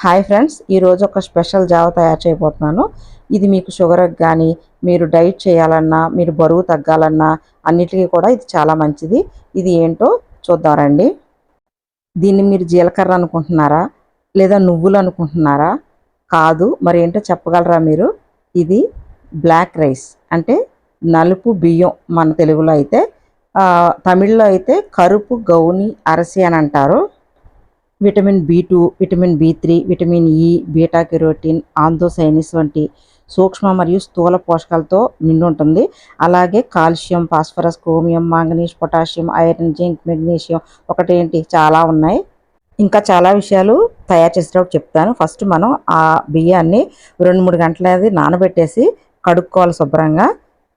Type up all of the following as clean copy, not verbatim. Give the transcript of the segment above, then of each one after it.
Hi friends, ఈరోజు ఒక special జావ తయారు చేయబోతున్నాను. ఇది మీకు షుగర్కి కానీ, మీరు డైట్ చేయాలన్నా, మీరు బరువు తగ్గాలన్నా అన్నిటికీ కూడా ఇది చాలా మంచిది. ఇది ఏంటో చూద్దాం రండి. దీన్ని మీరు జీలకర్ర అనుకుంటున్నారా, లేదా నువ్వులు అనుకుంటున్నారా? కాదు, మరి ఏంటో చెప్పగలరా మీరు? ఇది బ్లాక్ రైస్, అంటే నలుపు బియ్యం మన తెలుగులో అయితే. తమిళ్లో అయితే కరుపు గౌని అరసి అని అంటారు. విటమిన్ బి2, విటమిన్ బి3, vitamin E, beta carotene, anthocyanins వంటి సూక్ష్మ మరియు స్థూల పోషకాలతో నిండి ఉంటుంది. అలాగే calcium, phosphorus, chromium, manganese, potassium, iron, zinc, magnesium ఒకటేంటి చాలా ఉన్నాయి. ఇంకా చాలా విషయాలు తయారు చేసేటప్పుడు చెప్తాను. ఫస్ట్ మనం ఆ బియ్యాన్ని 2-3 గంటలది నానబెట్టేసి కడుక్కోవాలి శుభ్రంగా.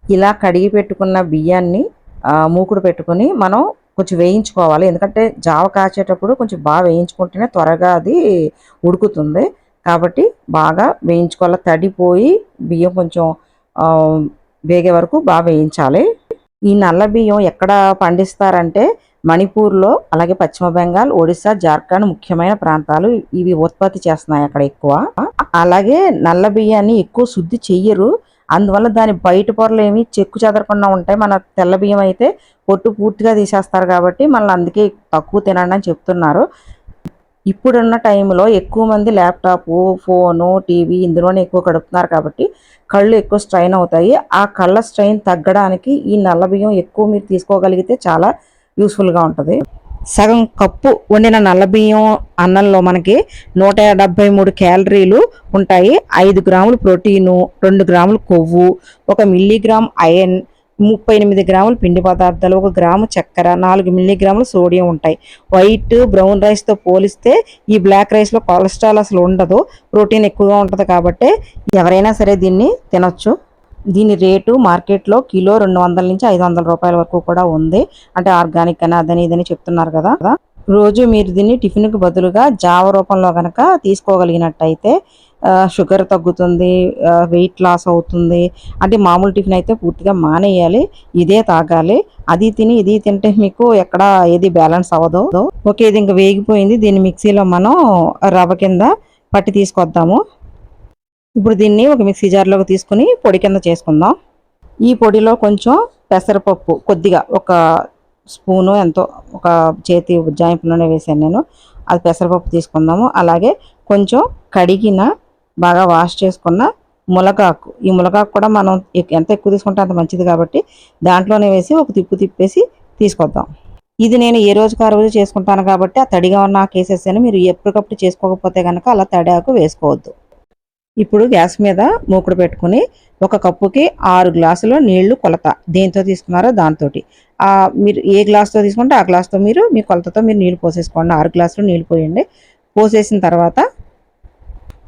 ఇలా కడిగి పెట్టుకున్న బియ్యాన్ని మూకుడు పెట్టుకుని మనం కొంచెం వేయించుకోవాలి. ఎందుకంటే జావ కాచేటప్పుడు కొంచెం బాగా వేయించుకుంటేనే త్వరగా అది ఉడుకుతుంది. కాబట్టి బాగా వేయించుకోవాలి. తడిపోయి బియ్యం కొంచెం వేగే వరకు బాగా వేయించాలి. ఈ నల్ల బియ్యం ఎక్కడ పండిస్తారంటే మణిపూర్లో, అలాగే పశ్చిమ బెంగాల్, ఒడిశా, జార్ఖండ్ ముఖ్యమైన ప్రాంతాలు ఇవి ఉత్పత్తి చేస్తున్నాయి అక్కడ ఎక్కువ. అలాగే నల్ల బియ్యాన్ని ఎక్కువ శుద్ధి చెయ్యరు. అందువల్ల దాని బయట పొరలు ఏమి చెక్కు చెదరకుండా ఉంటాయి. మన తెల్ల బియ్యం అయితే పొట్టు పూర్తిగా తీసేస్తారు కాబట్టి మళ్ళీ అందుకే తక్కువ తినండి అని చెప్తున్నారు. ఇప్పుడున్న టైంలో ఎక్కువ మంది ల్యాప్టాప్, ఫోను, టీవీ ఇందులోనే ఎక్కువ గడుపుతున్నారు కాబట్టి కళ్ళు ఎక్కువ స్ట్రైన్ అవుతాయి. ఆ కళ్ళ స్ట్రైన్ తగ్గడానికి ఈ నల్ల బియ్యం ఎక్కువ మీరు తీసుకోగలిగితే చాలా యూస్ఫుల్గా ఉంటుంది. సగం కప్పు వండిన నల్ల బియ్యం అన్నంలో మనకి 173 క్యాలరీలు ఉంటాయి. 5 గ్రాములు ప్రోటీను, 2 గ్రాములు కొవ్వు, 1 మిల్లీగ్రామ్ ఐరన్, 38 గ్రాములు పిండి పదార్థాలు, 1 గ్రాము చక్కెర, 4 మిల్లీగ్రాములు సోడియం ఉంటాయి. వైట్, బ్రౌన్ రైస్తో పోలిస్తే ఈ బ్లాక్ రైస్లో కొలెస్ట్రాల్ అసలు ఉండదు. ప్రోటీన్ ఎక్కువగా ఉంటుంది కాబట్టి ఎవరైనా సరే దీన్ని తినొచ్చు. దీని రేటు మార్కెట్లో కిలో 200 నుంచి 500 రూపాయల వరకు కూడా ఉంది. అంటే ఆర్గానిక్ అని అదని ఇదని చెప్తున్నారు కదా. రోజు మీరు దీన్ని టిఫిన్కి బదులుగా జావ రూపంలో కనుక తీసుకోగలిగినట్టయితే షుగర్ తగ్గుతుంది, వెయిట్ లాస్ అవుతుంది. అంటే మామూలు టిఫిన్ అయితే పూర్తిగా మానేయాలి, ఇదే తాగాలి. అది తిని ఇది తింటే మీకు ఎక్కడ ఏది బ్యాలెన్స్ అవ్వదు. ఓకే, ఇది ఇంకా వేగిపోయింది. దీన్ని మిక్సీలో మనం రవ్వ కింద పట్టి తీసుకొద్దాము. ఇప్పుడు దీన్ని ఒక మిక్సీ జార్లోకి తీసుకుని పొడి కింద చేసుకుందాం. ఈ పొడిలో కొంచెం పెసరపప్పు కొద్దిగా, ఒక స్పూను ఎంతో, ఒక చేతి జాయింపులోనే వేసాను నేను. అది పెసరపప్పు తీసుకుందాము. అలాగే కొంచెం కడిగిన, బాగా వాష్ చేసుకున్న ములగాకు. ఈ ములగాకు కూడా మనం ఎంత ఎక్కువ తీసుకుంటే అంత మంచిది కాబట్టి దాంట్లోనే వేసి ఒక తిప్పేసి తీసుకొద్దాం. ఇది నేను ఏ రోజుకి ఆ రోజు చేసుకుంటాను కాబట్టి ఆ తడిగా ఉన్న కేసేసాను. మీరు ఎప్పటికప్పుడు చేసుకోకపోతే కనుక అలా తడాకు వేసుకోవద్దు. ఇప్పుడు గ్యాస్ మీద మూకుడు పెట్టుకుని 1 కప్పుకి 6 గ్లాసులు నీళ్లు కొలత దేంతో తీసుకున్నారో దాంతో, మీరు ఏ గ్లాస్తో తీసుకుంటే ఆ గ్లాస్తో మీరు మీ కొలతతో మీరు నీళ్ళు పోసేసుకోండి. 6 గ్లాసులు నీళ్ళు పోయండి. పోసేసిన తర్వాత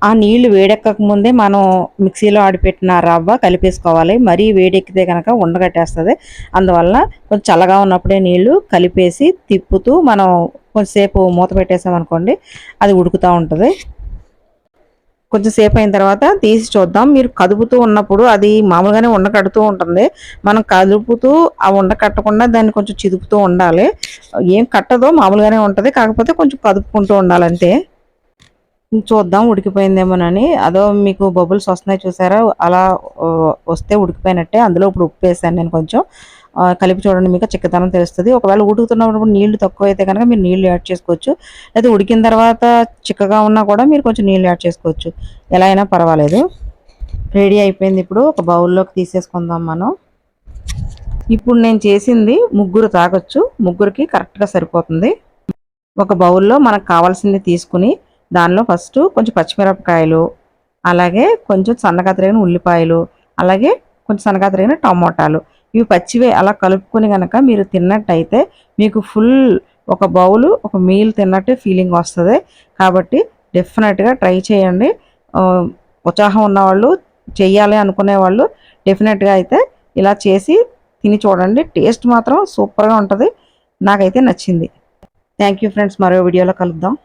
ఆ నీళ్లు వేడెక్కక ముందే మనం మిక్సీలో ఆడిపెట్టిన రవ్వ కలిపేసుకోవాలి. మరీ వేడెక్కితే కనుక ఉండగట్టేస్తుంది. అందువల్ల కొంచెం చల్లగా ఉన్నప్పుడే నీళ్లు కలిపేసి తిప్పుతూ మనం కొంచెంసేపు మూత పెట్టేసామనుకోండి, అది ఉడుకుతూ ఉంటుంది. కొంచెం సేపు అయిన తర్వాత తీసి చూద్దాం. మీరు కదుపుతూ ఉన్నప్పుడు అది మామూలుగానే ఉండకడుతూ ఉంటుంది. మనం కదుపుతూ ఆ ఉండ కట్టకుండా దాన్ని కొంచెం చిదుపుతూ ఉండాలి. ఏం కట్టదో, మామూలుగానే ఉంటుంది. కాకపోతే కొంచెం కదుపుకుంటూ ఉండాలంటే. చూద్దాం ఉడికిపోయిందేమోనని. అదో మీకు బబుల్స్ వస్తున్నాయి చూసారా, అలా వస్తే ఉడికిపోయినట్టే. అందులో ఇప్పుడు ఉప్పు వేసాను నేను కొంచెం. కలిపి చూడండి, మీకు చిక్కదనం తెలుస్తుంది. ఒకవేళ ఉడుకుతున్నప్పుడు నీళ్లు తక్కువ అయితే కనుక మీరు నీళ్లు యాడ్ చేసుకోవచ్చు. లేదా ఉడికిన తర్వాత చిక్కగా ఉన్నా కూడా మీరు కొంచెం నీళ్ళు యాడ్ చేసుకోవచ్చు. ఎలా అయినా పర్వాలేదు. రెడీ అయిపోయింది. ఇప్పుడు ఒక బౌల్లోకి తీసేసుకుందాం మనం. ఇప్పుడు నేను చేసింది ముగ్గురు తాగొచ్చు. ముగ్గురికి కరెక్ట్గా సరిపోతుంది. ఒక బౌల్లో మనకు కావాల్సింది తీసుకుని దానిలో ఫస్ట్ కొంచెం పచ్చిమిరపకాయలు, అలాగే కొంచెం సన్నగా తరిగిన ఉల్లిపాయలు, అలాగే కొంచెం సన్నగా తరిగిన టమోటాలు, ఇవి పచ్చివే అలా కలుపుకొని కనుక మీరు తిన్నట్టయితే మీకు ఫుల్ ఒక బౌలు, ఒక మీల్ తిన్నట్టు ఫీలింగ్ వస్తుంది. కాబట్టి డెఫినెట్గా ట్రై చేయండి. ఉత్సాహం ఉన్నవాళ్ళు, చెయ్యాలి అనుకునే వాళ్ళు డెఫినెట్గా అయితే ఇలా చేసి తిని చూడండి. టేస్ట్ మాత్రం సూపర్గా ఉంటుంది. నాకైతే నచ్చింది. థ్యాంక్ యూ ఫ్రెండ్స్, మరో వీడియోలో కలుద్దాం.